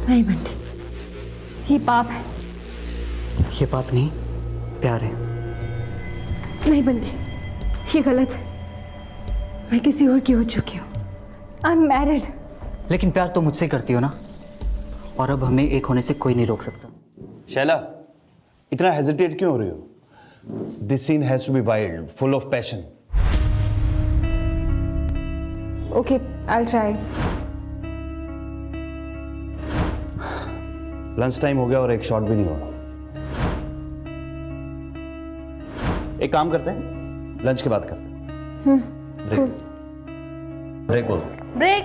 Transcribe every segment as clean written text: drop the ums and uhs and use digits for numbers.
नहीं बंटी, ये पाप है। ये पाप नहीं, प्यार है। नहीं बंटी, ये गलत है। मैं किसी और की हो चुकी हूँ। I am married. लेकिन प्यार तो मुझसे करती हो ना, और अब हमें एक होने से कोई नहीं रोक सकता। शैला, इतना हेजिटेट क्यों हो रही हो? This scene has to be wild, full of passion. Okay, I will try. Lunch time हो गया और एक शॉट भी नहीं हुआ। एक काम करते हैं, लंच के बाद करते हैं। ब्रेक। ब्रेक बोलो। ब्रेक।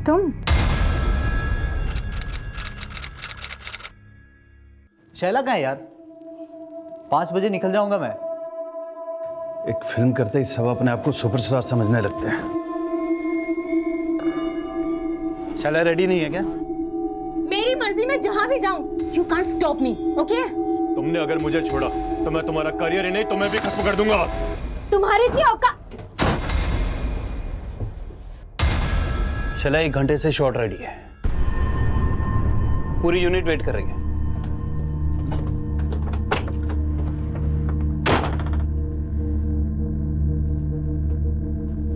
तुम शैला कहाँ है यार? 5 बजे निकल जाऊंगा मैं। एक फिल्म करते ही सब अपने आप को सुपरस्टार समझने लगते हैं। शैला रेडी नहीं है क्या? मेरी मर्जी में जहां भी जाऊं, you can't stop me, okay? तुमने अगर मुझे छोड़ा तो मैं तुम्हारा करियर ही नहीं तुम्हें भी खत्म कर दूंगा। तुम्हारी इतनी औकात। शैला 1 घंटे से शॉट रेडी है, पूरी यूनिट वेट कर रही है।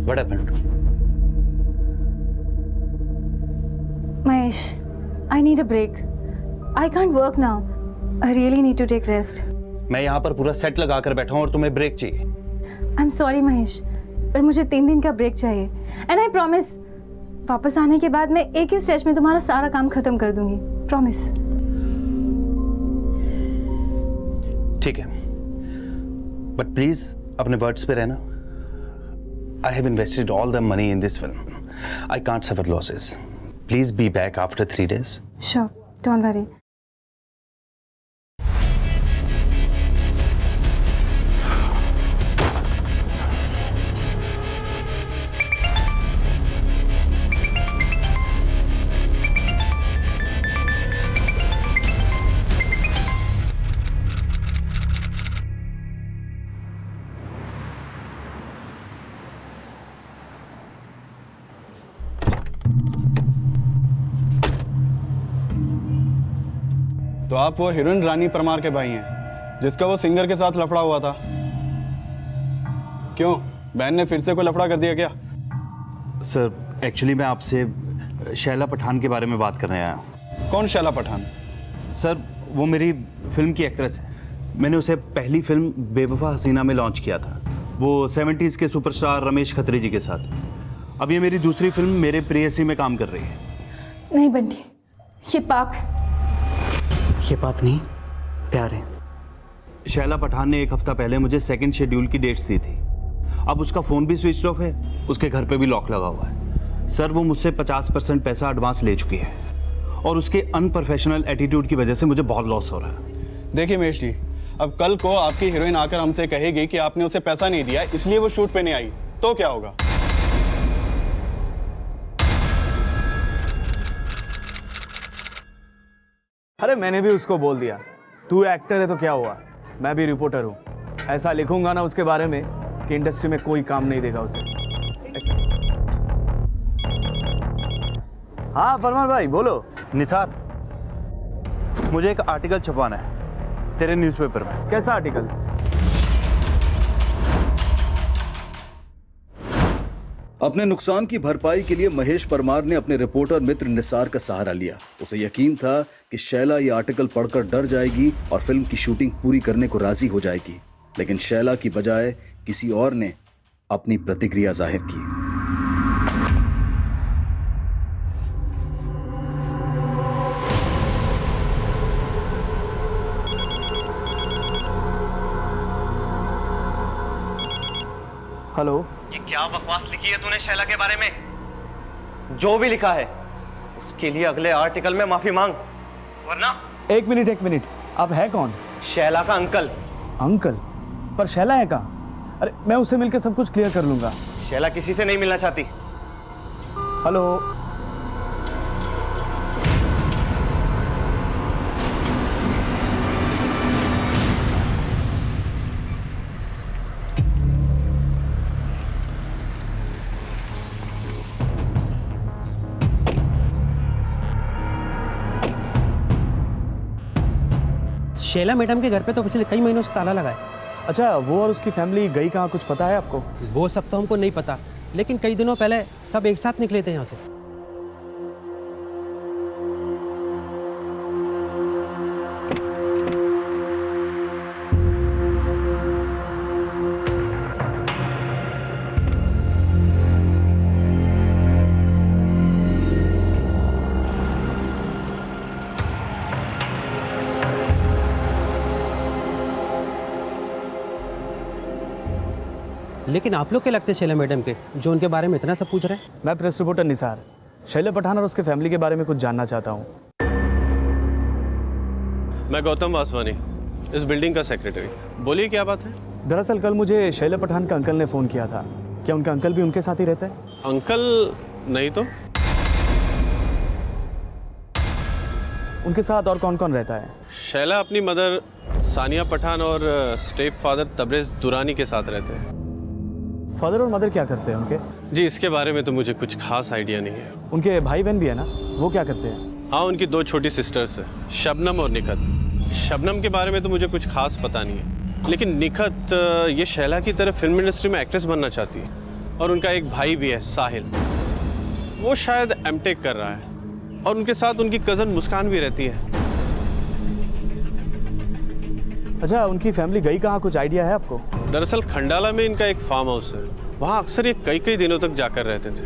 What happened? Mahesh, I need a break. I can't work now. I really need to take rest. मैं यहाँ पर पूरा सेट लगा कर बैठा हूँ और तुम्हें ब्रेक चाहिए। I'm sorry महेश, पर मुझे 3 दिन का ब्रेक चाहिए। And I promise, वापस आने के बाद मैं एक ही स्ट्रेच में तुम्हारा सारा काम खत्म कर दूंगी। Promise. ठीक है, बट प्लीज अपने वर्ड्स पे रहना। I have invested all the money in this film. I can't suffer losses. Please be back after 3 days. Sure, don't worry. तो आप वो हीरोइन रानी परमार के भाई हैं जिसका वो सिंगर के साथ लफड़ा हुआ था। क्यों, बहन ने फिर से कोई लफड़ा कर दिया क्या? सर, एक्चुअली मैं आपसे शैला पठान के बारे में बात करने आया हूँ। कौन शैला पठान? सर, वो मेरी फिल्म की एक्ट्रेस है। मैंने उसे पहली फिल्म बेवफा हसीना में लॉन्च किया था, वो 70s के सुपरस्टार रमेश खत्री जी के साथ। अब ये मेरी दूसरी फिल्म मेरे प्रेयसी में काम कर रही है। नहीं बंटी, ये पाप है। ये पाप नहीं, प्यार है। शैला पठान ने 1 हफ्ता पहले मुझे सेकंड शेड्यूल की डेट्स दी थी। अब उसका फ़ोन भी स्विच ऑफ है, उसके घर पे भी लॉक लगा हुआ है। सर, वो मुझसे 50% पैसा एडवांस ले चुकी है और उसके अनप्रोफेशनल एटीट्यूड की वजह से मुझे बहुत लॉस हो रहा है। देखिए महेश जी, अब कल को आपकी हीरोइन आकर हमसे कहेगी कि आपने उसे पैसा नहीं दिया इसलिए वो शूट पे नहीं आई, तो क्या होगा? अरे मैंने भी उसको बोल दिया, तू एक्टर है तो क्या हुआ, मैं भी रिपोर्टर हूँ। ऐसा लिखूंगा ना उसके बारे में कि इंडस्ट्री में कोई काम नहीं देगा उसे। हाँ फरमान भाई बोलो। निसार, मुझे एक आर्टिकल छपवाना है तेरे न्यूज़पेपर में। कैसा आर्टिकल? अपने नुकसान की भरपाई के लिए महेश परमार ने अपने रिपोर्टर मित्र निसार का सहारा लिया। उसे यकीन था कि शैला ये आर्टिकल पढ़कर डर जाएगी और फिल्म की शूटिंग पूरी करने को राजी हो जाएगी, लेकिन शैला की बजाय किसी और ने अपनी प्रतिक्रिया जाहिर की। हेलो, ये क्या बकवास लिखी है तूने शैला के बारे में? जो भी लिखा है उसके लिए अगले आर्टिकल में माफी मांग, वरना। एक मिनट, आप है कौन? शैला का अंकल। अंकल? पर शैला है कहाँ? अरे मैं उससे मिलकर सब कुछ क्लियर कर लूंगा। शैला किसी से नहीं मिलना चाहती। हेलो। शैला मैडम के घर पे तो पिछले कई महीनों से ताला लगा है। अच्छा, वो और उसकी फैमिली गई कहाँ, कुछ पता है आपको? वो सब तो हमको नहीं पता, लेकिन कई दिनों पहले सब एक साथ निकले थे यहाँ से। लेकिन आप लोग क्या लगते हैं शैला मैडम के, जो उनके बारे में इतना सब पूछ रहे हैं? मैं प्रेस रिपोर्टर निसार शैला पठान और उसके फैमिली के बारे में कुछ जानना चाहता हूँ। मैं गौतम वासवानी, इस बिल्डिंग का सेक्रेटरी। बोलिए क्या बात है? दरअसल कल मुझे शैला पठान का अंकल ने फ़ोन किया था। क्या उनका अंकल भी उनके साथ ही रहता है? अंकल नहीं तो। उनके साथ और कौन कौन रहता है? शैला अपनी मदर सानिया पठान और स्टेप फादर तबरेज दुरानी के साथ रहते हैं। फादर और मदर क्या करते हैं उनके? जी, इसके बारे में तो मुझे कुछ खास आइडिया नहीं है। उनके भाई बहन भी है ना, वो क्या करते हैं? हाँ, उनकी 2 छोटी सिस्टर्स हैं, शबनम और निखत। शबनम के बारे में तो मुझे कुछ खास पता नहीं है, लेकिन निखत ये शैला की तरह फिल्म इंडस्ट्री में एक्ट्रेस बनना चाहती है। और उनका एक भाई भी है, साहिल, वो शायद एमटेक कर रहा है। और उनके साथ उनकी कज़न मुस्कान भी रहती है। अच्छा, उनकी फैमिली गई कहाँ, कुछ आइडिया है आपको? दरअसल खंडाला में इनका एक फार्म हाउस है, वहाँ अक्सर ये कई दिनों तक जाकर रहते थे।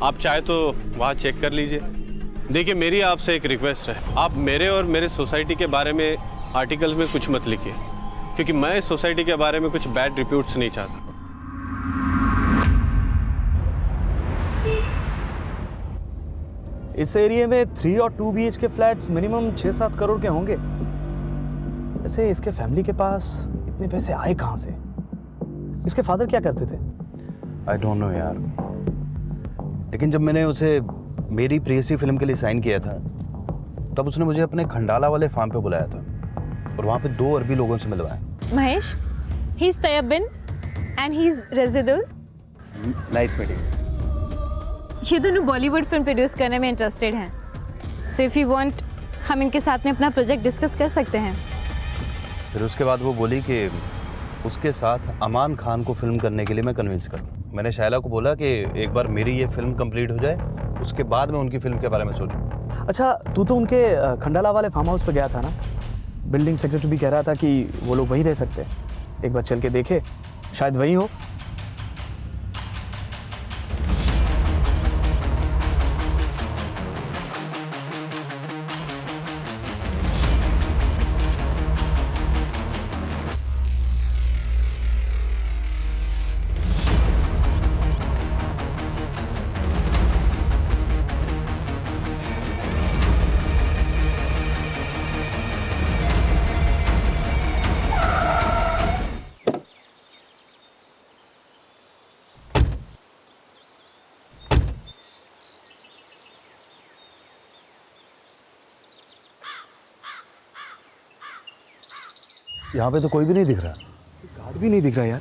आप चाहे तो वहाँ चेक कर लीजिए। देखिए, मेरी आपसे एक रिक्वेस्ट है, आप मेरे और मेरे सोसाइटी के बारे में आर्टिकल्स में कुछ मत लिखिए, क्योंकि मैं इस सोसाइटी के बारे में कुछ बैड रिपोर्ट्स नहीं चाहता। इस एरिया में 3 और 2 BH के फ्लैट्स मिनिमम 6-7 करोड़ के होंगे। ऐसे इसके फैमिली के पास इतने पैसे आए कहाँ से? इसके फादर क्या करते थे? आई डोंट नो यार, लेकिन जब मैंने उसे मेरी प्रेयसी फिल्म के लिए साइन किया था, तब उसने मुझे अपने खंडाला वाले फार्म पे बुलाया था और वहाँ पे 2 अरबी लोगों से मिलवाया। Mahesh, he is Tayyab bin and he is Razidul. Nice meeting. ये दोनों बॉलीवुड फिल्म प्रोड्यूस करने में इंटरेस्टेड हैं, सो इफ यू वांट हम इनके साथ में अपना प्रोजेक्ट डिस्कस कर सकते हैं। फिर उसके बाद वो बोली कि उसके साथ अमान खान को फिल्म करने के लिए मैं कन्विंस करूं। मैंने शैला को बोला कि एक बार मेरी ये फिल्म कंप्लीट हो जाए, उसके बाद मैं उनकी फिल्म के बारे में सोचूं। अच्छा, तू तो उनके खंडाला वाले फार्म हाउस पे गया था ना? बिल्डिंग सेक्रेटरी भी कह रहा था कि वो लोग वहीं रह सकते हैं। एक बार चल के देखे, शायद वहीं हो। यहाँ पे तो कोई भी नहीं दिख रहा। गार्ड भी नहीं दिख रहा यार।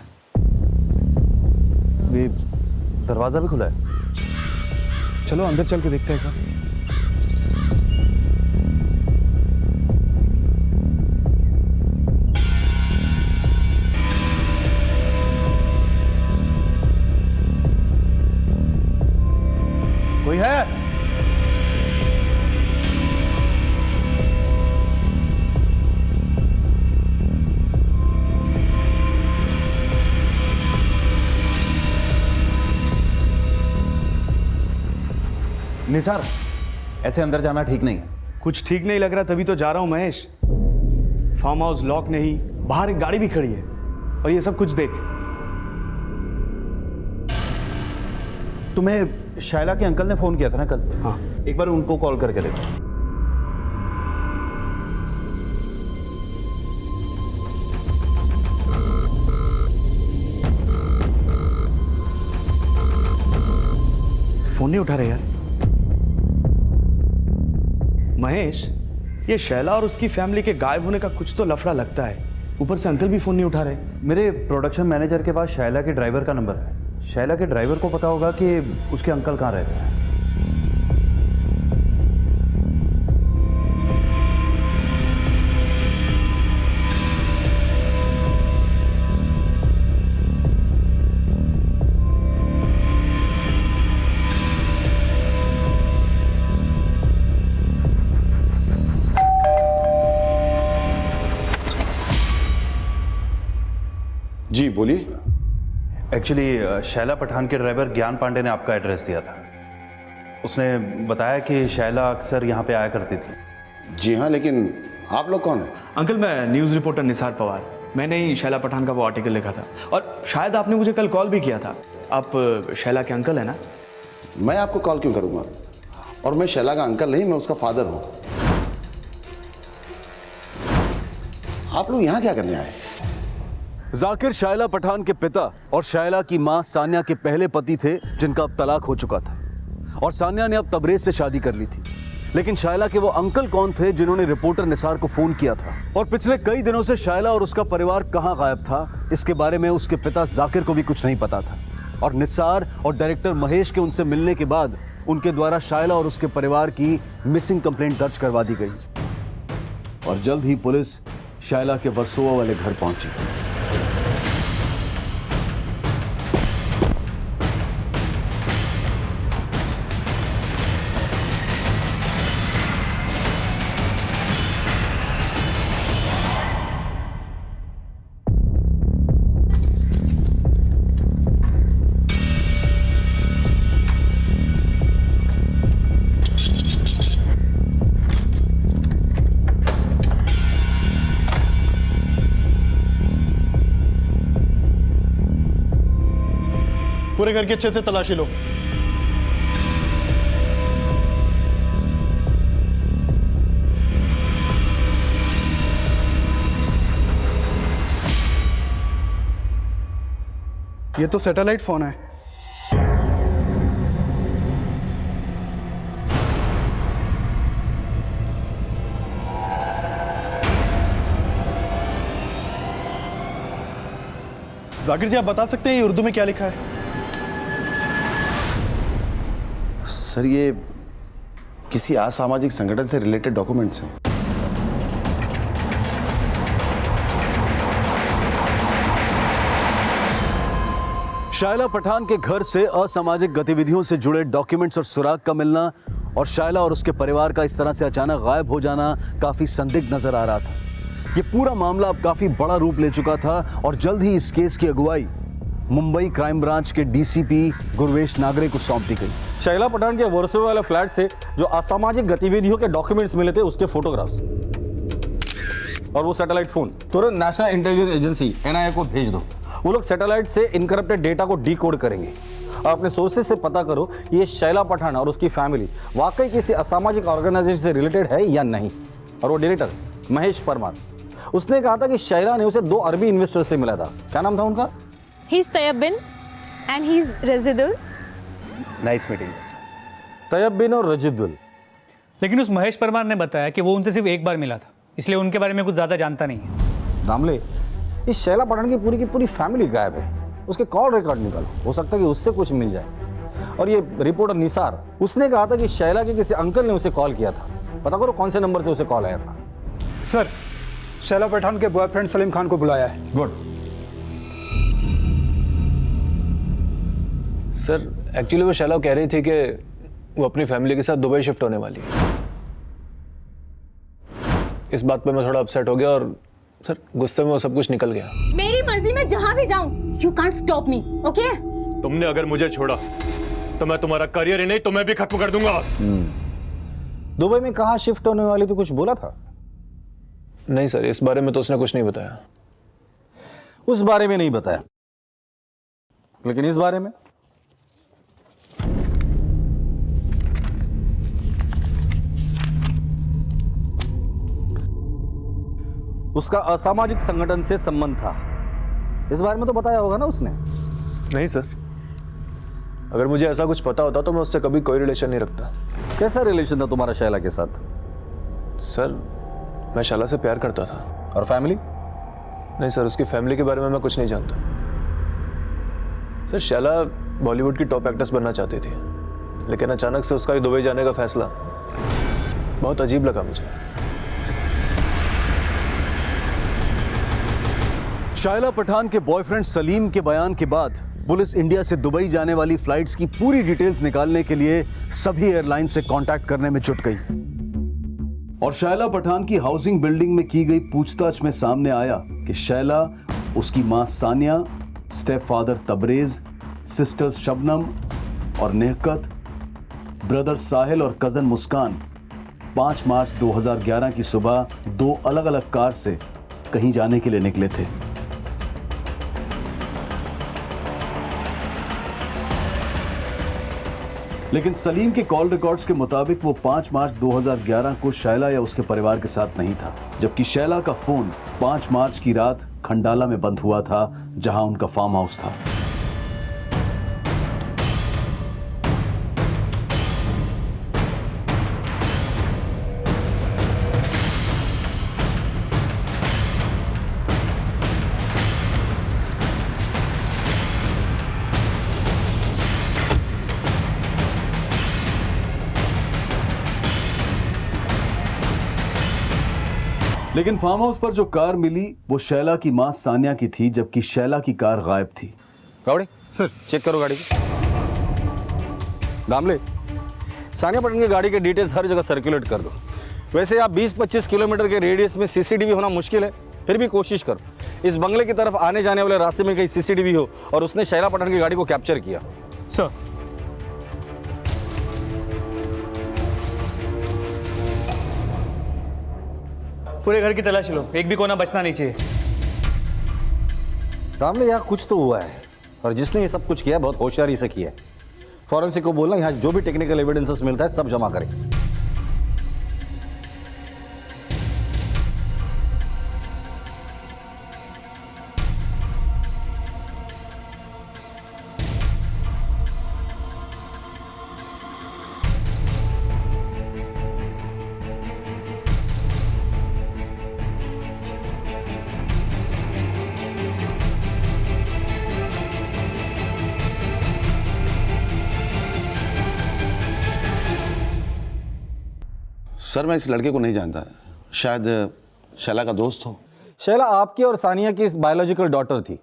ये दरवाजा भी खुला है। चलो अंदर चल के देखते हैं। कोई है? निसार, ऐसे अंदर जाना ठीक नहीं है। कुछ ठीक नहीं लग रहा, तभी तो जा रहा हूं महेश। फार्म हाउस लॉक नहीं, बाहर एक गाड़ी भी खड़ी है और ये सब कुछ देख। तुम्हें शैला के अंकल ने फोन किया था ना कल? हाँ। एक बार उनको कॉल करके देखो। फोन नहीं उठा रहे यार। महेश, ये शैला और उसकी फैमिली के गायब होने का कुछ तो लफड़ा लगता है। ऊपर से अंकल भी फोन नहीं उठा रहे। मेरे प्रोडक्शन मैनेजर के पास शैला के ड्राइवर का नंबर है। शैला के ड्राइवर को पता होगा कि उसके अंकल कहाँ रहते हैं। जी बोलिए। एक्चुअली शैला पठान के ड्राइवर ज्ञान पांडे ने आपका एड्रेस दिया था। उसने बताया कि शैला अक्सर यहाँ पे आया करती थी। जी हाँ, लेकिन आप लोग कौन हैं? अंकल, मैं न्यूज़ रिपोर्टर निसार पवार। मैंने ही शैला पठान का वो आर्टिकल लिखा था और शायद आपने मुझे कल कॉल भी किया था। आप शैला के अंकल हैं ना? मैं आपको कॉल क्यों करूँगा? और मैं शैला का अंकल नहीं, मैं उसका फादर हूँ। आप लोग यहाँ क्या करने आए? जाकिर शैला पठान के पिता और शैला की मां सान्या के पहले पति थे, जिनका अब तलाक हो चुका था और सान्या ने अब तबरेज से शादी कर ली थी। लेकिन शैला के वो अंकल कौन थे जिन्होंने रिपोर्टर निसार को फोन किया था, और पिछले कई दिनों से शैला और उसका परिवार कहां गायब था, इसके बारे में उसके पिता जाकिर को भी कुछ नहीं पता था। और निसार और डायरेक्टर महेश के उनसे मिलने के बाद उनके द्वारा शैला और उसके परिवार की मिसिंग कंप्लेंट दर्ज करवा दी गई और जल्द ही पुलिस शैला के वर्सोवा वाले घर पहुंची। पूरे घर की अच्छे से तलाशी लो। ये तो सैटेलाइट फोन है। जाकिर जी, आप बता सकते हैं ये उर्दू में क्या लिखा है? सर, ये किसी असामाजिक संगठन से रिलेटेड डॉक्यूमेंट्स हैं। शैला पठान के घर से असामाजिक गतिविधियों से जुड़े डॉक्यूमेंट्स और सुराग का मिलना और शैला और उसके परिवार का इस तरह से अचानक गायब हो जाना काफी संदिग्ध नजर आ रहा था। ये पूरा मामला अब काफी बड़ा रूप ले चुका था और जल्द ही इस केस की अगुवाई मुंबई क्राइम ब्रांच के डीसीपी गुरवेश नागरे को सौंप दी गई। शैला पठान के वर्सोवा वाले फ्लैट से जो असामाजिक गतिविधियों के डॉक्यूमेंट्स मिले थे, उसके फोटोग्राफ्स और वो सैटेलाइट फोन तुरंत नेशनल इंटेलिजेंस एजेंसी एनआईए को भेज दो। वो लोग सैटेलाइट से इनकरप्टेड डेटा को डीकोड करेंगे। अपने सोर्सेज से पता करो ये शैला पठान और उसकी फैमिली वाकई किसी असामाजिक ऑर्गेनाइजेशन से रिलेटेड है या नहीं। और वो डायरेक्टर महेश परमार, उसने कहा था कि शैला ने उसे 2 अरबी इन्वेस्टर से मिला था। क्या नाम था उनका? He's Tayyab bin and he's Razidul. Nice meeting. Tayyab bin और रजिदुल। लेकिन उस महेश परमार ने बताया कि वो उनसे सिर्फ एक बार मिला था, इसलिए उनके बारे में कुछ ज़्यादा जानता नहीं है। दामले, इस शैला पठान की पूरी फैमिली गायब है। उसके कॉल रिकॉर्ड निकालो, हो सकता है कि उससे कुछ मिल जाए। और ये रिपोर्टर निसार, उसने कहा था कि शैला के किसी अंकल ने उसे कॉल किया था। पता करो कौन से नंबर से उसे कॉल आया था। सर, शैला पठान के बॉयफ्रेंड सलीम खान को बुलाया है। गुड। सर, एक्चुअली वो शैला कह रही थी कि वो अपनी फैमिली के साथ दुबई शिफ्ट होने वाली है। इस बात पे मैं थोड़ा अपसेट हो गया और सर गुस्से में वो सब कुछ निकल गया। मेरी मर्जी में जहां भी जाऊं, you can't stop me, okay? तुमने अगर मुझे छोड़ा तो मैं तुम्हारा करियर ही नहीं तुम्हें भी खत्म कर दूंगा। दुबई में कहाँ शिफ्ट होने वाली थी, कुछ बोला था? नहीं सर, इस बारे में तो उसने कुछ नहीं बताया। उस बारे में नहीं बताया, लेकिन इस बारे में उसका असामाजिक संगठन से संबंध था। इस बारे में तो बताया होगा ना उसने? नहीं सर, अगर मुझे ऐसा कुछ पता होता तो मैं उससे कभी कोई रिलेशन नहीं रखता। कैसा रिलेशन था तुम्हारा शैला के साथ? सर, मैं शैला से प्यार करता था। और फैमिली? नहीं सर, उसकी फैमिली के बारे में मैं कुछ नहीं जानता। सर, शैला बॉलीवुड की टॉप एक्ट्रेस बनना चाहती थी, लेकिन अचानक से उसका दुबई जाने का फैसला बहुत अजीब लगा मुझे। शैला पठान के बॉयफ्रेंड सलीम के बयान के बाद पुलिस इंडिया से दुबई जाने वाली फ्लाइट्स की पूरी डिटेल्स निकालने के लिए सभी एयरलाइन से कांटेक्ट करने में जुट गई और शैला पठान की हाउसिंग बिल्डिंग में की गई पूछताछ में सामने आया कि शैला उसकी मां Sania, step father Tabrez, sisters Shabnam और नेहकत, ब्रदर साहिल और कजन मुस्कान 5 मार्च 2011 की सुबह 2 अलग-अलग कार से कहीं जाने के लिए निकले थे। लेकिन सलीम के कॉल रिकॉर्ड्स के मुताबिक वो 5 मार्च 2011 को शैला या उसके परिवार के साथ नहीं था, जबकि शैला का फोन 5 मार्च की रात खंडाला में बंद हुआ था, जहां उनका फार्म हाउस था। लेकिन फार्म हाउस पर जो कार मिली वो शैला की मां सानिया की थी, जबकि शैला की कार गायब थी। गावड़े सर चेक करो गाड़ी की। दामले, सानिया पटन की गाड़ी के डिटेल्स हर जगह सर्कुलेट कर दो। वैसे आप 20-25 किलोमीटर के रेडियस में सीसीटीवी होना मुश्किल है, फिर भी कोशिश करो इस बंगले की तरफ आने जाने वाले रास्ते में कहीं सीसीटीवी हो और उसने शैला पटन की गाड़ी को कैप्चर किया। सर पूरे घर की तलाशी लो, एक भी कोना बचना नहीं चाहिए। दामले यहाँ कुछ तो हुआ है और जिसने ये सब कुछ किया बहुत होशियारी से किया है। फॉरेंसिक को बोलना यहाँ जो भी टेक्निकल एविडेंसेस मिलता है सब जमा करें। सर मैं इस लड़के को नहीं जानता, शायद शैला का दोस्त हो। शैला आपकी और सानिया की बायोलॉजिकल डॉटर थी।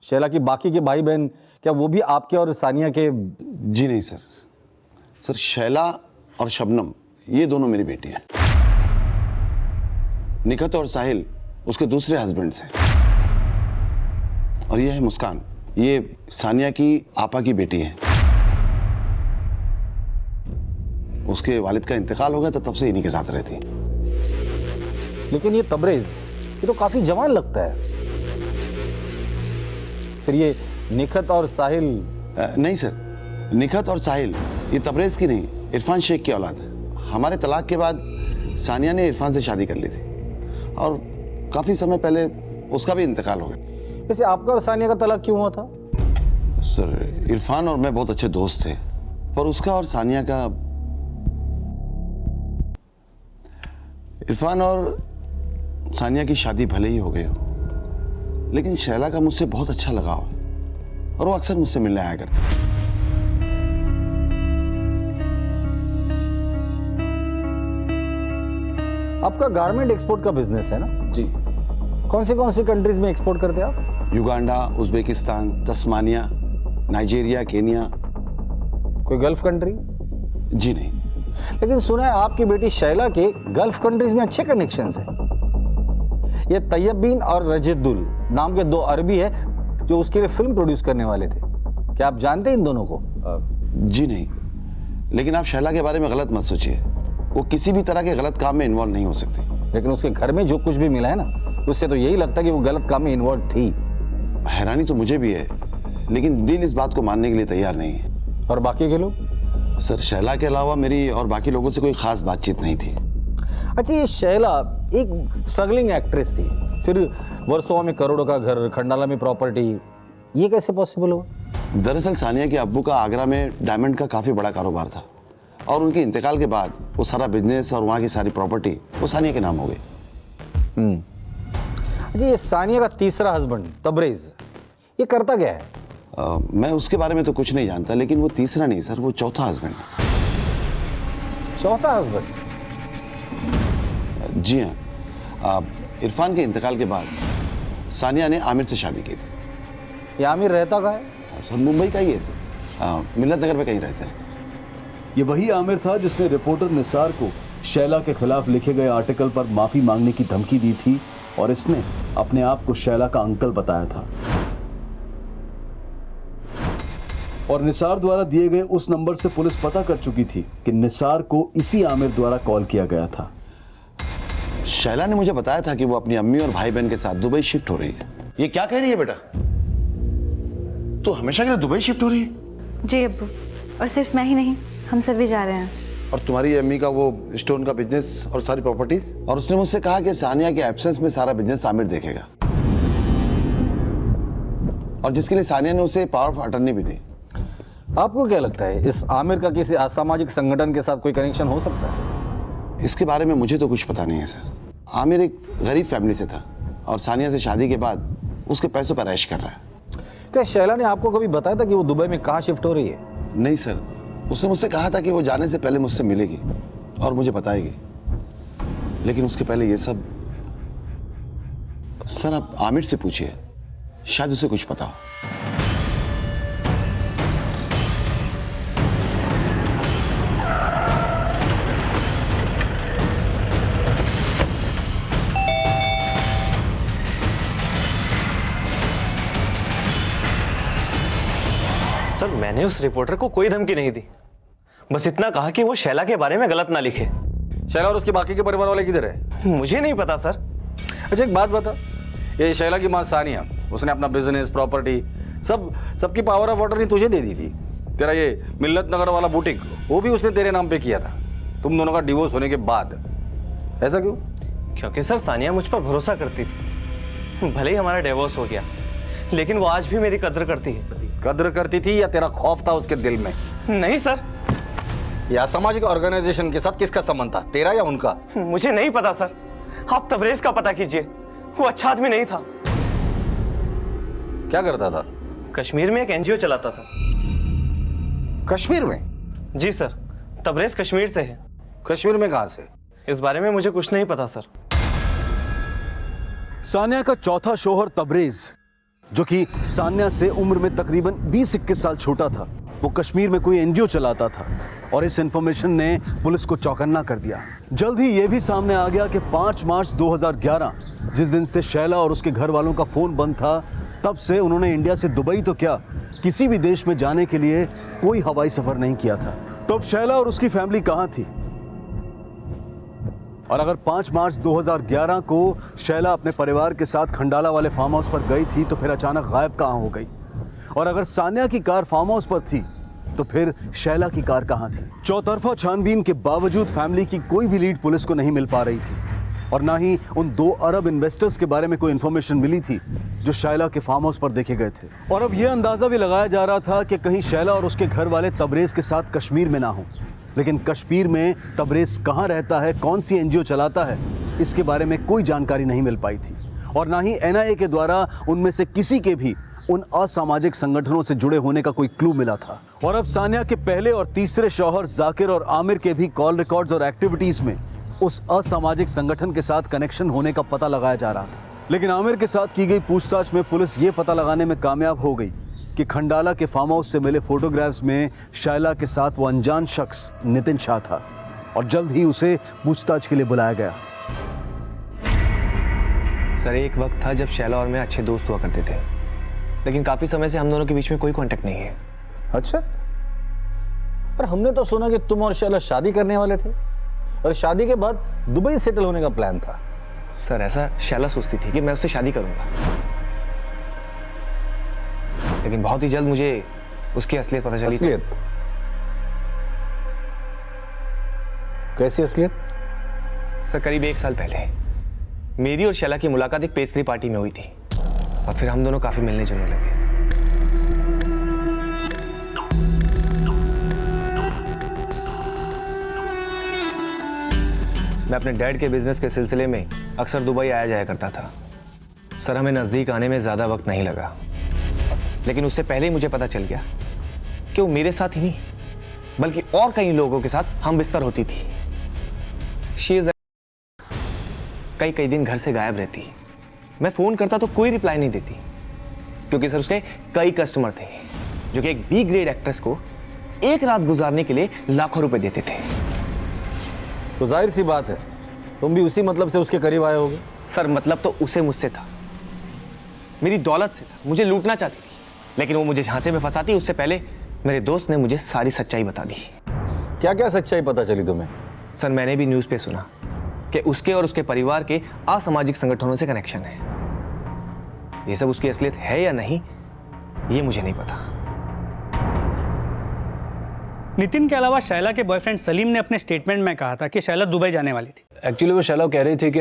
शैला की बाकी के भाई बहन क्या वो भी आपके और सानिया के? जी नहीं सर, सर शैला और शबनम ये दोनों मेरी बेटी हैं। निखत और साहिल उसके दूसरे हस्बैंड्स हैं। और ये है मुस्कान, ये सानिया की आपा की बेटी है। उसके वालिद का इंतकाल हो गया तो तब से इन्हीं के साथ रहती। लेकिन ये तबरेज ये तो काफी जवान लगता है। फिर ये निखत और साहिल? नहीं सर, निखत और साहिल ये तबरेज की नहीं, इरफान शेख की औलाद है। हमारे तलाक के बाद सानिया ने इरफान से शादी कर ली थी और काफी समय पहले उसका भी इंतकाल हो गया। वैसे आपका और सानिया का तलाक क्यों हुआ था? सर इरफान और मैं बहुत अच्छे दोस्त थे, पर उसका और सानिया का, इरफान और सानिया की शादी भले ही हो गई हो, लेकिन शैला का मुझसे बहुत अच्छा लगाव है और वो अक्सर मुझसे मिलने आया करती है। आपका गारमेंट एक्सपोर्ट का बिजनेस है ना? जी। कौन सी कंट्रीज में एक्सपोर्ट करते हैं आप? Uganda, Uzbekistan, Tasmania, Nigeria, Kenya. कोई गल्फ कंट्री? जी नहीं। लेकिन सुना है आपकी बेटी शैला के गल्फ कंट्रीज में अच्छे कनेक्शंस हैं। ये तैयबीन और रजिदुल नाम के 2 अरबी है जो उसके लिए फिल्म प्रोड्यूस करने वाले थे। क्या आप जानते हैं इन दोनों को? जी नहीं, लेकिन आप शैला के बारे में गलत मत सोचिए। वो किसी भी तरह के गलत काम में इन्वॉल्व नहीं हो सकती। लेकिन उसके घर में जो कुछ भी मिला है ना, उससे तो यही लगता है कि वो गलत काम में इन्वॉल्व थी। हैरानी तो मुझे भी है, लेकिन दिल इस बात को मानने के लिए तैयार नहीं है। और बाकी के लोग? सर शैला के अलावा मेरी और बाकी लोगों से कोई खास बातचीत नहीं थी। अच्छा, ये शैला एक स्ट्रगलिंग एक्ट्रेस थी, फिर वर्सोवा में करोड़ों का घर, खंडाला में प्रॉपर्टी, ये कैसे पॉसिबल हुआ? दरअसल सानिया के अब्बू का आगरा में डायमंड का काफ़ी बड़ा कारोबार था और उनके इंतकाल के बाद वो सारा बिजनेस और वहाँ की सारी प्रॉपर्टी वो सानिया के नाम हो गई। अच्छा, ये सानिया का तीसरा हस्बैंड तबरेज ये करता क्या है? मैं उसके बारे में तो कुछ नहीं जानता, लेकिन वो तीसरा नहीं सर, वो चौथा हस्बैंड है। चौथा हस्बैंड? जी हाँ, इरफान के इंतकाल के बाद सानिया ने आमिर से शादी की थी। ये आमिर रहता कहाँ है? सर मुंबई का ही है सर, मिल्लत नगर में कहीं रहता है। ये वही आमिर था जिसने रिपोर्टर निसार को शैला के खिलाफ लिखे गए आर्टिकल पर माफी मांगने की धमकी दी थी और इसने अपने आप को शैला का अंकल बताया था। और निसार द्वारा दिए गए उस नंबर से पुलिस पता कर चुकी थी कि निसार को इसी आमिर द्वारा कॉल किया गया था। शैला ने मुझे बताया था कि वो अपनी अम्मी और भाई बहन के साथ दुबई शिफ्ट हो रही है। ये क्या कह रही है बेटा? तो हमेशा के लिए दुबई शिफ्ट हो रही है? जी अब्बू, और सिर्फ मैं ही नहीं, हम सभी जा रहे हैं। और तुम्हारी अम्मी का वो स्टोन का बिजनेस और सारी प्रॉपर्टीज? और उसने मुझसे कहा कि सानिया के एब्सेंस में सारा बिजनेस आमिर देखेगा, और जिसके लिए सानिया ने उसे पावर ऑफ अटर्नी भी दी। आपको क्या लगता है इस आमिर का किसी असामाजिक संगठन के साथ कोई कनेक्शन हो सकता है? इसके बारे में मुझे तो कुछ पता नहीं है सर। आमिर एक गरीब फैमिली से था और सानिया से शादी के बाद उसके पैसों पर ऐश कर रहा है। क्या शैला ने आपको कभी बताया था कि वो दुबई में कहाँ शिफ्ट हो रही है? नहीं सर, उसने मुझसे कहा था कि वो जाने से पहले मुझसे मिलेगी और मुझे बताएगी, लेकिन उसके पहले ये सब। सर आप आमिर से पूछिए, शायद उसे कुछ पता हो। सर मैंने उस रिपोर्टर को कोई धमकी नहीं दी, बस इतना कहा कि वो शैला के बारे में गलत ना लिखे। शैला और उसके बाकी के परिवार वाले किधर है? मुझे नहीं पता सर। अच्छा एक बात बता, ये शैला की माँ सानिया, उसने अपना बिजनेस प्रॉपर्टी सबकी पावर ऑफ अटर्नी तुझे दे दी थी। तेरा ये मिल्लत नगर वाला बुटीक वो भी उसने तेरे नाम पे किया था, तुम दोनों का डिवोर्स होने के बाद। ऐसा क्यों? क्योंकि सर सानिया मुझ पर भरोसा करती थी। भले ही हमारा डिवोर्स हो गया, लेकिन वो आज भी मेरी कद्र करती है। कद्र करती थी या तेरा खौफ था उसके दिल में? नहीं सर। या सामाजिक ऑर्गेनाइजेशन के साथ किसका संबंध था, तेरा या उनका? मुझे नहीं पता सर, आप तबरेज का पता कीजिए, वो अच्छा आदमी नहीं था। क्या करता था? कश्मीर में एक एनजीओ चलाता था। कश्मीर में? जी सर, तबरेज कश्मीर से है। कश्मीर में कहां से? इस बारे में मुझे कुछ नहीं पता सर। सानिया का चौथा शौहर तबरेज, जो कि सानिया से उम्र में तकरीबन 20-21 साल छोटा था, वो कश्मीर में कोई एनजीओ चलाता था, और इस इंफॉर्मेशन ने पुलिस को चौकन्ना कर दिया। जल्द ही यह भी सामने आ गया कि 5 मार्च 2011, जिस दिन से शैला और उसके घर वालों का फोन बंद था, तब से उन्होंने इंडिया से दुबई तो क्या, किसी भी देश में जाने के लिए कोई हवाई सफर नहीं किया था। तब शैला और उसकी फैमिली कहां थी? और अगर 5 मार्च 2011 को शैला अपने परिवार के साथ खंडाला वाले फार्म हाउस पर गई थी, तो फिर अचानक गायब कहां हो गई? और अगर सानिया की कार फार्म हाउस पर थी, तो फिर शैला की कार कहां थी? चौतरफा छानबीन के बावजूद फैमिली की कोई भी लीड पुलिस को नहीं मिल पा रही थी, और ना ही उन 2 अरब इन्वेस्टर्स के बारे में कोई इंफॉर्मेशन मिली थी जो शैला के फार्म हाउस पर देखे गए थे। और अब यह अंदाजा भी लगाया जा रहा था कि कहीं शैला और उसके घर वाले तबरेज के साथ कश्मीर में ना हो। लेकिन कश्मीर में तबरेज कहाँ रहता है, कौन सी एनजीओ चलाता है, इसके बारे में कोई जानकारी नहीं मिल पाई थी, और ना ही एनआईए के द्वारा उनमें से किसी के भी उन असामाजिक संगठनों से जुड़े होने का कोई क्लू मिला था। और अब सानिया के पहले और तीसरे शौहर जाकिर और आमिर के भी कॉल रिकॉर्ड्स और एक्टिविटीज में उस असामाजिक संगठन के साथ कनेक्शन होने का पता लगाया जा रहा था। लेकिन आमिर के साथ की गई पूछताछ में पुलिस ये पता लगाने में कामयाब हो गई कि खंडाला के फार्म हाउस से मिले फोटोग्राफ्स में शैला के साथ वो अनजान शख्स नितिन शाह था, और जल्द ही उसे पूछताछ के लिए बुलाया गया। सर एक वक्त था जब शैला और मैं अच्छे दोस्त हुआ करते थे, लेकिन काफी समय से हम दोनों के बीच में कोई कांटेक्ट नहीं है। अच्छा, पर हमने तो सुना कि तुम और शैला शादी करने वाले थे, और शादी के बाद दुबई सेटल होने का प्लान था। सर ऐसा शैला सोचती थी कि मैं उससे शादी करूंगा, लेकिन बहुत ही जल्द मुझे उसकी असलियत पता चली। असलियत? कैसी असलियत? सर करीब 1 साल पहले मेरी और शैला की मुलाकात एक पेस्ट्री पार्टी में हुई थी, और फिर हम दोनों काफी मिलने जुलने लगे। मैं अपने डैड के बिजनेस के सिलसिले में अक्सर दुबई आया जाया करता था। सर हमें नजदीक आने में ज्यादा वक्त नहीं लगा, लेकिन उससे पहले ही मुझे पता चल गया कि वो मेरे साथ ही नहीं बल्कि और कई लोगों के साथ हम बिस्तर होती थी। शी इज कई दिन घर से गायब रहती। मैं फोन करता तो कोई रिप्लाई नहीं देती, क्योंकि सर उसके कई कस्टमर थे जो कि एक बी ग्रेड एक्ट्रेस को एक रात गुजारने के लिए लाखों रुपए देते थे। तो जाहिर सी बात है तुम भी उसी मतलब से उसके करीब आए होगे। सर मतलब तो उसे मुझसे था, मेरी दौलत से था, मुझे लूटना चाहती थी, लेकिन वो मुझे झांसे में फंसाती उससे पहले मेरे दोस्त ने मुझे सारी सच्चाई बता दी। क्या क्या सच्चाई पता चली तुम्हें? सर मैंने भी न्यूज़ पे सुना कि उसके और उसके परिवार के असामाजिक संगठनों से कनेक्शन है। ये सब उसकी असलियत है या नहीं ये मुझे नहीं पता। नितिन के अलावा शैला के बॉयफ्रेंड सलीम ने अपने स्टेटमेंट में कहा था कि शैला दुबई जाने वाली थी। एक्चुअली वो शैला कह रही थी कि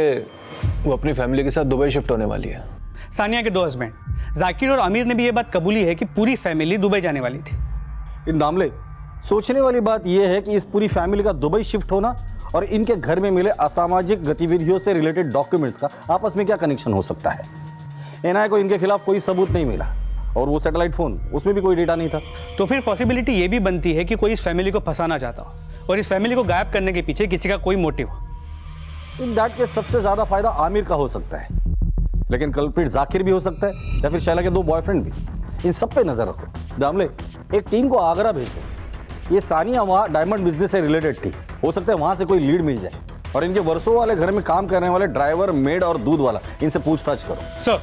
वो अपनी फैमिली के साथ दुबई शिफ्ट होने वाली है। सानिया के 2 हस्बैंड जाकिर और आमिर ने भी ये बात कबूली है कि पूरी फैमिली दुबई जाने वाली थी। इन दामले, सोचने वाली बात यह है कि इस पूरी फैमिली का दुबई शिफ्ट होना और इनके घर में मिले असामाजिक गतिविधियों से रिलेटेड डॉक्यूमेंट्स का आपस में क्या कनेक्शन हो सकता है? एनआईए को इनके खिलाफ कोई सबूत नहीं मिला और वो सैटेलाइट फोन, उसमें भी कोई डेटा नहीं था। तो फिर पॉसिबिलिटी ये भी बनती है कि कोई इस फैमिली को फंसाना चाहता हो और इस फैमिली को गायब करने के पीछे किसी का कोई मोटिव हो। इन दैट के सबसे ज्यादा फायदा आमिर का हो सकता है, लेकिन कल्प्रिट जाकिर भी हो सकता है या फिर शैला के 2 बॉयफ्रेंड भी। इन सब पे नजर रखो। दामले, एक टीम को आगरा भेजो। ये सानिया वहाँ डायमंड बिजनेस से रिलेटेड थी, हो सकता है वहां से कोई लीड मिल जाए। और इनके वर्षों वाले घर में काम करने वाले ड्राइवर, मेड और दूध वाला, इनसे पूछताछ करो। सर,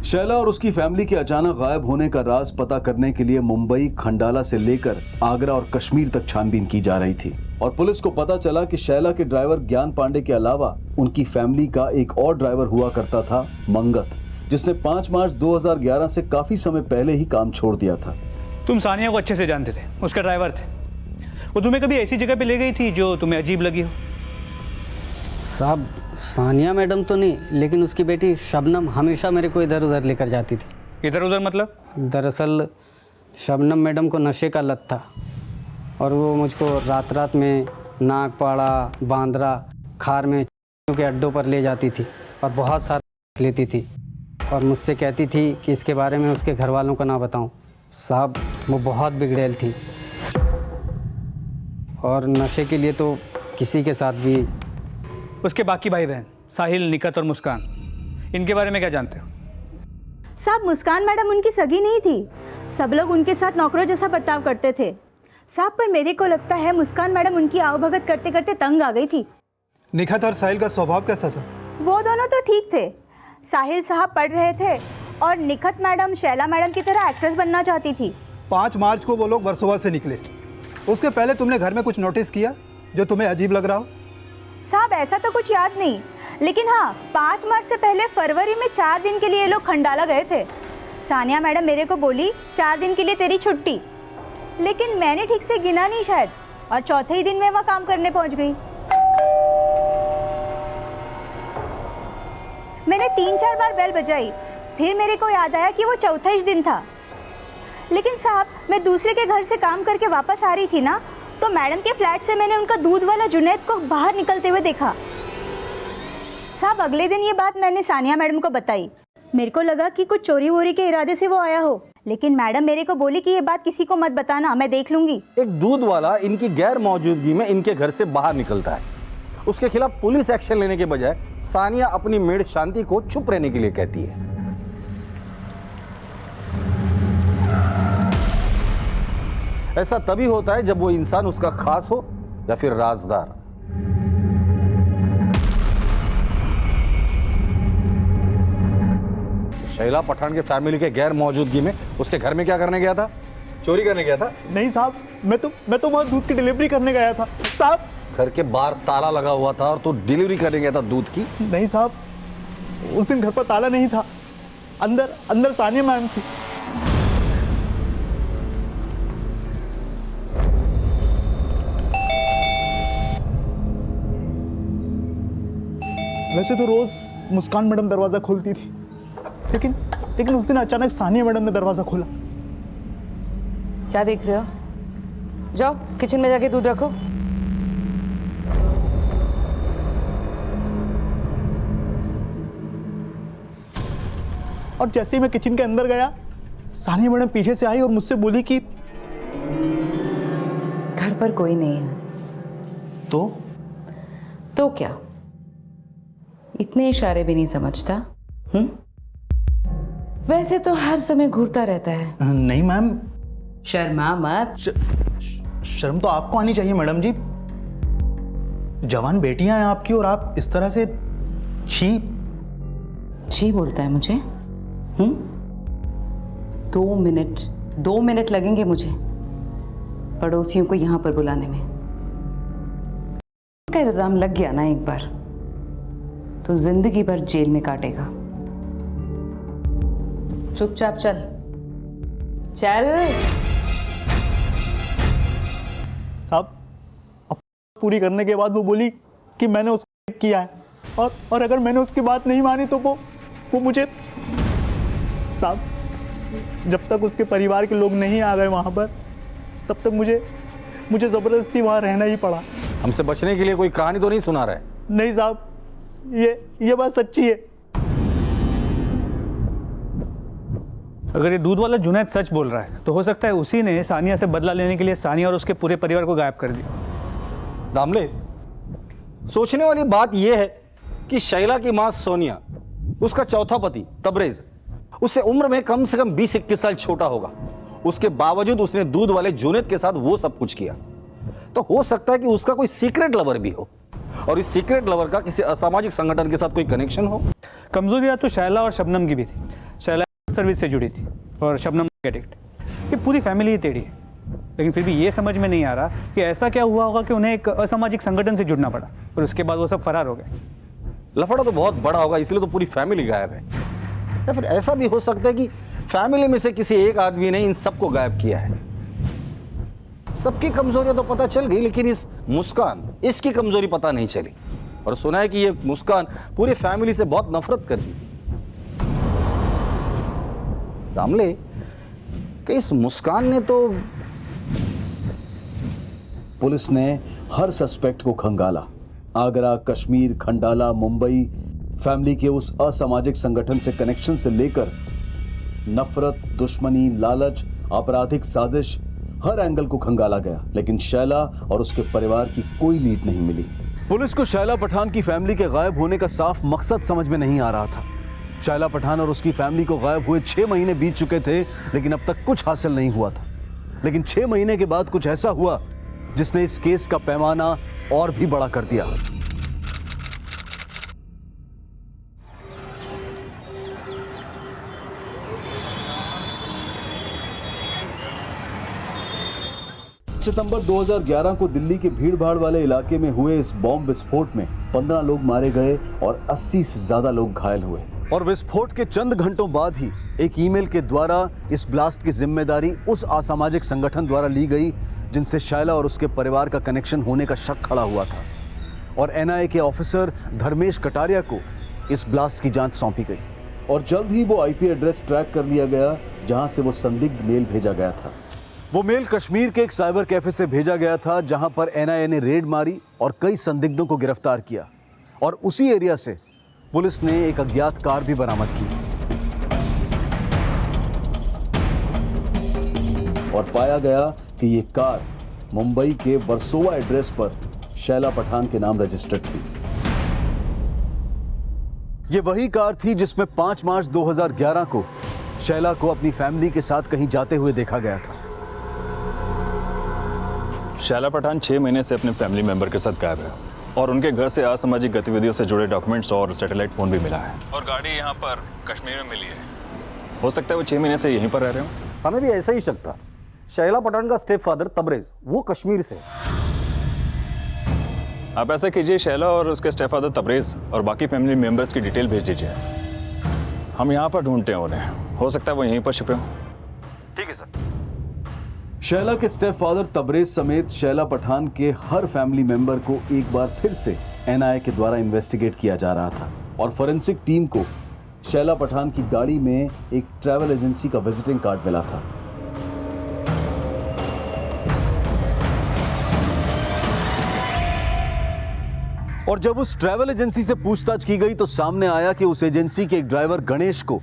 शैला और उसकी फैमिली के अचानक गायब होने का राज पता करने के लिए मुंबई, खंडाला से लेकर आगरा और कश्मीर तक छानबीन की जा रही थी और पुलिस को पता चला कि शैला के ड्राइवर ज्ञान पांडे के अलावा उनकी फैमिली का एक और ड्राइवर हुआ करता था, मंगत, जिसने 5 मार्च 2011 से काफी समय पहले ही काम छोड़ दिया था। तुम सानिया को अच्छे से जानते थे, उसका ड्राइवर थे। वो तुम्हें कभी ऐसी जगह पे ले गई थी जो तुम्हें अजीब लगी हो? साहब, सानिया मैडम तो नहीं, लेकिन उसकी बेटी शबनम हमेशा मेरे को इधर उधर लेकर जाती थी। इधर उधर मतलब? दरअसल शबनम मैडम को नशे का लत था और वो मुझको रात रात में नागपाड़ा, बांद्रा, खार में के अड्डों पर ले जाती थी और बहुत सारा लेती थी और मुझसे कहती थी कि इसके बारे में उसके घर वालों को ना बताऊं। साहब, वो बहुत बिगड़ैल थी और नशे के लिए तो किसी के साथ भी। उसके बाकी भाई बहन साहिल, निकत और मुस्कान, इनके बारे में क्या जानते हो? साहब, मुस्कान मैडम उनकी सगी नहीं थी। सब लोग उनके साथ नौकरों जैसा बर्ताव करते थे साहब, पर मेरे को लगता है मुस्कान मैडम उनकी आवभगत करते करते तंग आ गई थी। निखत और साहिल का स्वभाव कैसा था? वो दोनों तो ठीक थे। साहिल साहब पढ़ रहे थे और निखत मैडम शैला मैडम की तरह एक्ट्रेस बनना चाहती थी। 5 मार्च को वो लोग वर्सोवा से निकले। उसके पहले तुमने घर में कुछ नोटिस किया जो तुम्हें अजीब लग रहा हो? साहब, ऐसा तो कुछ याद नहीं, लेकिन हाँ, 5 मार्च से पहले फरवरी में 4 दिन के लिए लोग खंडाला गए थे। सानिया मैडम मेरे को बोली 4 दिन के लिए तेरी छुट्टी, लेकिन मैंने ठीक से गिना नहीं शायद, और चौथे ही दिन में वह काम करने पहुंच गई। मैंने 3-4 बार बेल बजाई, फिर मेरे को याद आया कि वो चौथा ही दिन था। लेकिन साहब, मैं दूसरे के घर से काम करके वापस आ रही थी ना, तो मैडम के फ्लैट से मैंने उनका दूध वाला जुनैद को बाहर निकलते हुए देखा। साहब, अगले दिन ये बात मैंने सानिया मैडम को बताई। मेरे को लगा कि कुछ चोरी वोरी के इरादे से वो आया हो, लेकिन मैडम मेरे को बोली कि ये बात किसी को मत बताना, मैं देख लूंगी। एक दूध वाला इनकी गैर मौजूदगी में इनके घर से बाहर निकलता है, उसके खिलाफ पुलिस एक्शन लेने के बजाय सानिया अपनी मेड शांति को चुप रहने के लिए कहती है। ऐसा तभी होता है जब वो इंसान उसका खास हो या फिर राजदार। शैला पठान के फैमिली के गैर मौजूदगी में उसके घर में क्या करने गया था? चोरी करने गया था? नहीं साहब, मैं तो वहाँ दूध की डिलीवरी करने गया था साहब। घर के बाहर ताला लगा हुआ था और तू डिलीवरी करने गया था दूध की? नहीं साहब, उस दिन घर पर ताला नहीं था, अंदर सानिया मैम थी। वैसे तो रोज मुस्कान मैडम दरवाजा खोलती थी, लेकिन उस दिन अचानक सानिया मैडम ने दरवाजा खोला। क्या देख रहे हो? जाओ किचन में जाके दूध रखो। और जैसे ही मैं किचन के अंदर गया, सानिया मैडम पीछे से आई और मुझसे बोली कि घर पर कोई नहीं है। तो क्या? इतने इशारे भी नहीं समझता? वैसे तो हर समय घूरता रहता है। नहीं मैम, शर्मा मत। शर्म तो आपको आनी चाहिए मैडम जी। जवान बेटियां हैं आपकी और आप इस तरह से छी जी बोलता है मुझे? 2 मिनट लगेंगे मुझे पड़ोसियों को यहां पर बुलाने में। का इल्जाम लग गया ना एक बार तो जिंदगी भर जेल में काटेगा। चुपचाप चल चल। साहब पूरी करने के बाद वो बोली कि मैंने उसको किया है और अगर मैंने उसकी बात नहीं मानी तो वो मुझे, साहब जब तक उसके परिवार के लोग नहीं आ गए वहाँ पर तब तक मुझे ज़बरदस्ती वहाँ रहना ही पड़ा। हमसे बचने के लिए कोई कहानी तो नहीं सुना रहा है? नहीं साहब, ये बात सच्ची है। अगर ये दूध वाला जुनैद सच बोल रहा है तो हो सकता है उसी ने सानिया से बदला लेने के लिए सानिया और उसके पूरे परिवार को गायब कर दिया। दामले, सोचने वाली बात यह है कि शैला की मां सोनिया, उसका चौथा पति तबरेज, उससे उम्र में कम से कम 20-21 साल छोटा होगा। उसके बावजूद उसने दूध वाले जुनैद के साथ वो सब कुछ किया। तो हो सकता है कि उसका कोई सीक्रेट लवर भी हो और इस सीक्रेट लवर का किसी असामाजिक संगठन के साथ कोई कनेक्शन हो। कमजोरियां तो शैला और शबनम की भी थी। शैला सर्विस से जुड़ी थी और शबनम एडिक्ट। ये पूरी फैमिली ही टेढ़ी है, लेकिन फिर भी ये समझ में नहीं आ रहा कि ऐसा क्या हुआ होगा कि उन्हें एक असामाजिक संगठन से जुड़ना पड़ा और उसके बाद वो सब फरार हो गए। लफड़ा तो बहुत बड़ा होगा, इसलिए तो पूरी फैमिली गायब है। या फिर ऐसा भी हो सकता है कि फैमिली में से किसी एक आदमी ने इन सबको गायब किया है। सबकी कमजोरियां तो पता चल गई, लेकिन इस मुस्कान, इसकी कमजोरी पता नहीं चली। और सुना है कि ये मुस्कान पूरी फैमिली से बहुत नफरत करती थी। दामले, कि इस मुस्कान ने तो पुलिस ने हर सस्पेक्ट को खंगाला। आगरा, कश्मीर, खंडाला, मुंबई, फैमिली के उस असामाजिक संगठन से कनेक्शन से लेकर नफरत, दुश्मनी, लालच, आपराधिक साजिश, हर एंगल को खंगाला गया, लेकिन शैला और उसके परिवार की कोई लीड नहीं मिली। पुलिस को शैला पठान की फैमिली के गायब होने का साफ मकसद समझ में नहीं आ रहा था। शैला पठान और उसकी फैमिली को गायब हुए 6 महीने बीत चुके थे, लेकिन अब तक कुछ हासिल नहीं हुआ था। लेकिन 6 महीने के बाद कुछ ऐसा हुआ जिसने इस केस का पैमाना और भी बड़ा कर दिया। सितंबर 2011 को दिल्ली के भीड़-भाड़ वाले इलाके में हुए इस बॉम्ब विस्फोट में 15 लोग मारे गए और 80 से ज्यादा लोग घायल हुए। और विस्फोट के चंद घंटों बाद ही एक ईमेल के द्वारा इस ब्लास्ट की जिम्मेदारी उस असामाजिक संगठन द्वारा ली गई जिनसे शैला और उसके परिवार का कनेक्शन होने का शक खड़ा हुआ था। और एनआईए के ऑफिसर धर्मेश कटारिया को इस ब्लास्ट की जांच सौंपी गई और जल्द ही वो आईपी एड्रेस ट्रैक कर लिया गया जहां से वो संदिग्ध मेल भेजा गया था। वो मेल कश्मीर के एक साइबर कैफे से भेजा गया था जहां पर एनआईए ने रेड मारी और कई संदिग्धों को गिरफ्तार किया। और उसी एरिया से पुलिस ने एक अज्ञात कार भी बरामद की और पाया गया कि ये कार मुंबई के वर्सोवा एड्रेस पर शैला पठान के नाम रजिस्टर्ड थी। ये वही कार थी जिसमें 5 मार्च 2011 को शैला को अपनी फैमिली के साथ कहीं जाते हुए देखा गया था। शैला पठान 6 महीने से अपने फैमिली मेंबर के साथ गायब है और उनके घर से असामाजिक गतिविधियों से जुड़े डॉक्यूमेंट्स और सैटेलाइट फोन भी मिला है। और गाड़ी यहाँ पर कश्मीर में मिली है। हो सकता है वो 6 महीने से यहीं पर रह रहे हो। हमें भी ऐसा ही शक था। शैला पठान का स्टेप फादर तबरेज, वो कश्मीर से। आप ऐसा कीजिए, शैला और उसके स्टेप फादर तबरेज और बाकी फैमिली मेंबर्स की डिटेल भेज दीजिए। हम यहाँ पर ढूंढते हैं उन्हें। हो सकता है वो यहीं पर छिपे हों। ठीक है सर। शैला के स्टेप फादर तबरेज समेत शैला पठान के हर फैमिली मेंबर को एक बार फिर से एनआईए के द्वारा इन्वेस्टिगेट किया जा रहा था और फोरेंसिक टीम को शैला पठान की गाड़ी में एक ट्रैवल एजेंसी का विजिटिंग कार्ड मिला था। और जब उस ट्रैवल एजेंसी से पूछताछ की गई तो सामने आया कि उस एजेंसी के एक ड्राइवर गणेश को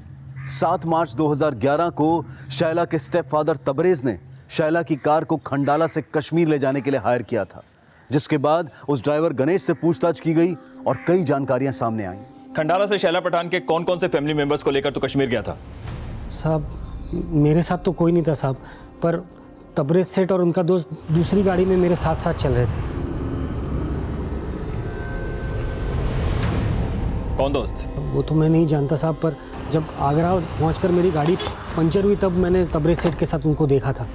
7 मार्च 2011 को शैला के स्टेप फादर तबरेज ने शैला की कार को खंडाला से कश्मीर ले जाने के लिए हायर किया था, जिसके बाद उस ड्राइवर गणेश से पूछताछ की गई और कई जानकारियां सामने आईं। खंडाला से शैला पठान के कौन कौन से फैमिली मेंबर्स को लेकर तो कश्मीर गया था? साहब मेरे साथ तो कोई नहीं था साहब, पर तबरेज सेठ और उनका दोस्त दूसरी गाड़ी में मेरे साथ साथ चल रहे थे। कौन दोस्त? वो तो मैं नहीं जानता साहब, पर जब आगरा पहुंचकर मेरी गाड़ी पंचर हुई तब मैंने तबरेज़ सेठ के साथ उनको देखा था।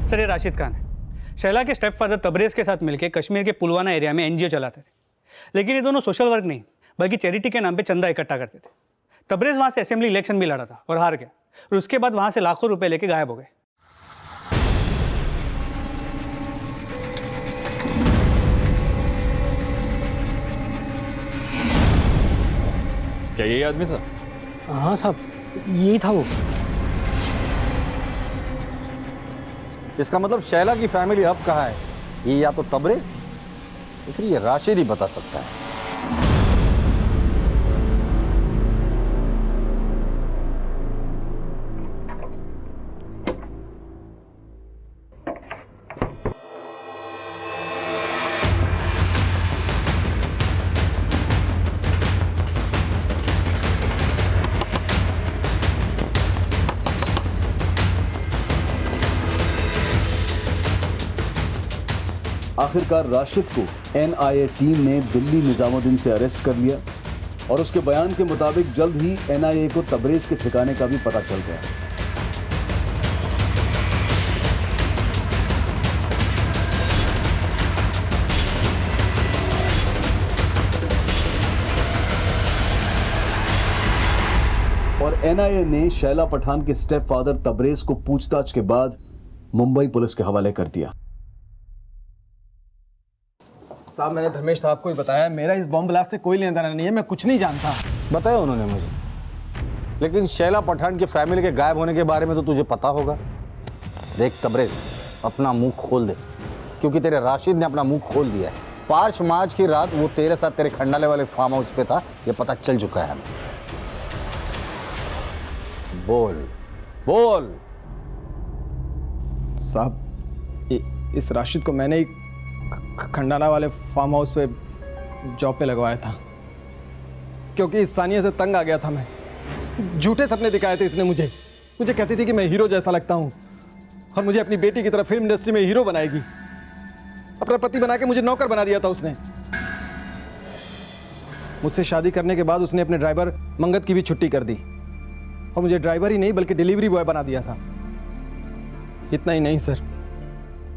सर ये राशिद खान है। शैला के स्टेप फादर तबरेज़ के साथ मिलकर कश्मीर के पुलवामा एरिया में एनजीओ चलाते थे, लेकिन ये दोनों सोशल वर्क नहीं बल्कि चैरिटी के नाम पे चंदा इकट्ठा करते थे। तबरेज़ वहाँ से असेंबली इलेक्शन भी लड़ा था और हार गया, और उसके बाद वहाँ से लाखों रुपए लेके गायब हो गए। क्या यही आदमी था? हाँ साहब, यही था वो। इसका मतलब शैला की फैमिली अब कहाँ है? ये या तो तबरेज़ या फिर ये राशिद ही बता सकता है। आखिरकार राशिद को एनआईए टीम ने दिल्ली निजामुद्दीन से अरेस्ट कर लिया और उसके बयान के मुताबिक जल्द ही एनआईए को तबरेज़ के ठिकाने का भी पता चल गया। और एनआईए ने शैला पठान के स्टेप फादर तबरेज़ को पूछताछ के बाद मुंबई पुलिस के हवाले कर दिया। साहब मैंने धर्मेश साहब को ही बताया, मेरा इस बॉम्ब ब्लास्ट से कोई लेना देना नहीं है, मैं कुछ नहीं जानता। बताया उन्होंने मुझे, लेकिन शैला पठान की फैमिली के गायब होने के बारे में तो तुझे पता होगा। देख तबरेज़, अपना मुंह खोल दे, क्योंकि तेरे राशिद ने अपना मुंह खोल दिया है। 5 मार्च की रात वो तेरे साथ तेरे खंडाले वाले फार्म हाउस पे था, ये पता चल चुका है हमें। बोल बोल। साहब इस राशिद को मैंने ही खंडाला वाले फार्म हाउस पे जॉब पे लगवाया था, क्योंकि इस सानिया से तंग आ गया था मैं। झूठे सपने दिखाए थे इसने मुझे कहती थी कि मैं हीरो जैसा लगता हूँ और मुझे अपनी बेटी की तरह फिल्म इंडस्ट्री में हीरो बनाएगी। अपना पति बना के मुझे नौकर बना दिया था उसने। मुझसे शादी करने के बाद उसने अपने ड्राइवर मंगत की भी छुट्टी कर दी और मुझे ड्राइवर ही नहीं बल्कि डिलीवरी बॉय बना दिया था। इतना ही नहीं सर,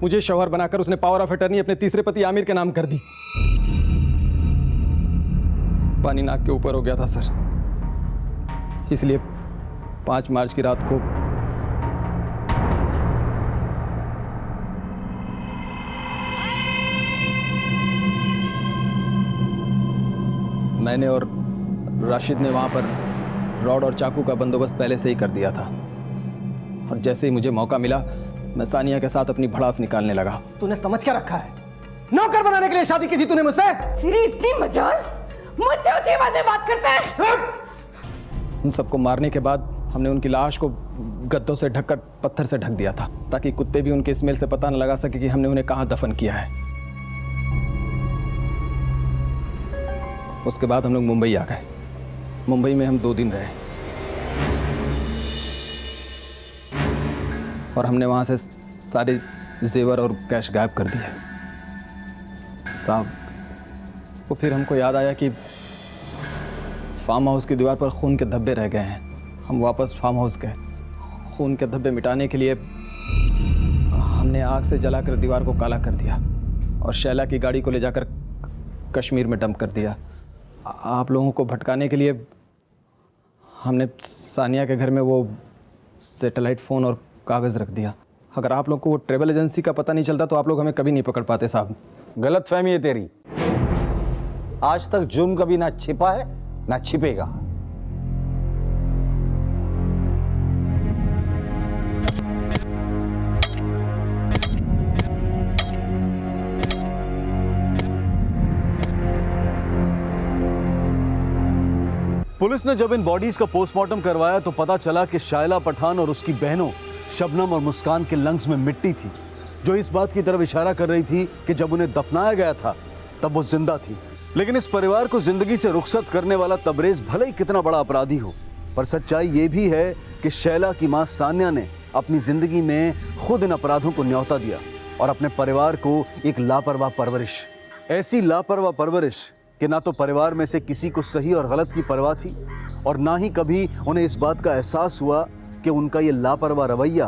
मुझे शौहर बनाकर उसने पावर ऑफ अटर्नी अपने तीसरे पति आमिर के नाम कर दी। पानी नाक के ऊपर हो गया था सर, इसलिए 5 मार्च की रात को मैंने और राशिद ने वहां पर रॉड और चाकू का बंदोबस्त पहले से ही कर दिया था, और जैसे ही मुझे मौका मिला मैं सानिया के साथ अपनी भड़ास निकालने लगा। तूने समझ क्या रखा है? नौकर बनाने के लिए शादी की थी तूने मुझसे? तेरी इतनी मजाल, मुझसे ऊंची बात में बात करता है। उन सबको मारने के बाद हमने उनकी लाश को गद्दों से ढककर पत्थर से ढक दिया था, ताकि कुत्ते भी उनके स्मेल से पता न लगा सके कि हमने उन्हें कहां दफन किया है। उसके बाद हम लोग मुंबई आ गए। मुंबई में हम 2 दिन रहे और हमने वहां से सारे जेवर और कैश गायब कर दिए। साहब वो फिर हमको याद आया कि फार्म हाउस की दीवार पर खून के धब्बे रह गए हैं। हम वापस फार्म हाउस गए। खून के धब्बे मिटाने के लिए हमने आग से जलाकर दीवार को काला कर दिया और शैला की गाड़ी को ले जाकर कश्मीर में डंप कर दिया। आप लोगों को भटकाने के लिए हमने सानिया के घर में वो सैटेलाइट फ़ोन और कागज़ रख दिया। अगर आप लोग को वो ट्रैवल एजेंसी का पता नहीं चलता तो आप लोग हमें कभी नहीं पकड़ पाते साहब। गलत फहमी है तेरी। आज तक जुर्म कभी ना छिपा है ना छिपेगा। पुलिस ने जब इन बॉडीज का पोस्टमार्टम करवाया तो पता चला कि शायला पठान और उसकी बहनों शबनम और मुस्कान के लंग्स में मिट्टी थी, जो इस बात की तरफ इशारा कर रही थी कि जब उन्हें दफनाया गया था तब वो जिंदा थी। लेकिन इस परिवार को जिंदगी से रुखसत करने वाला तबरेज भले ही कितना बड़ा अपराधी हो, पर सच्चाई ये भी है कि शैला की मां सान्या ने अपनी जिंदगी में खुद इन अपराधों को न्योता दिया और अपने परिवार को एक लापरवाह परवरिश, ऐसी लापरवाह परवरिश कि ना तो परिवार में से किसी को सही और गलत की परवाह थी और ना ही कभी उन्हें इस बात का एहसास हुआ कि उनका ये लापरवाह रवैया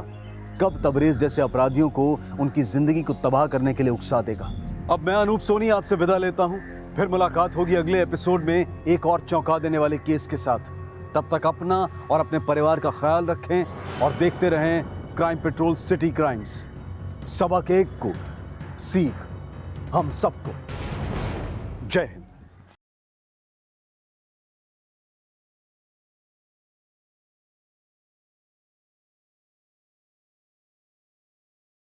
कब तबरेज जैसे अपराधियों को उनकी जिंदगी को तबाह करने के लिए उकसा देगा। अब मैं अनूप सोनी आपसे विदा लेता हूं, फिर मुलाकात होगी अगले एपिसोड में एक और चौंका देने वाले केस के साथ। तब तक अपना और अपने परिवार का ख्याल रखें और देखते रहें क्राइम पेट्रोल सिटी क्राइम्स। सबक एक को, सीख हम सबको। जय हिंद।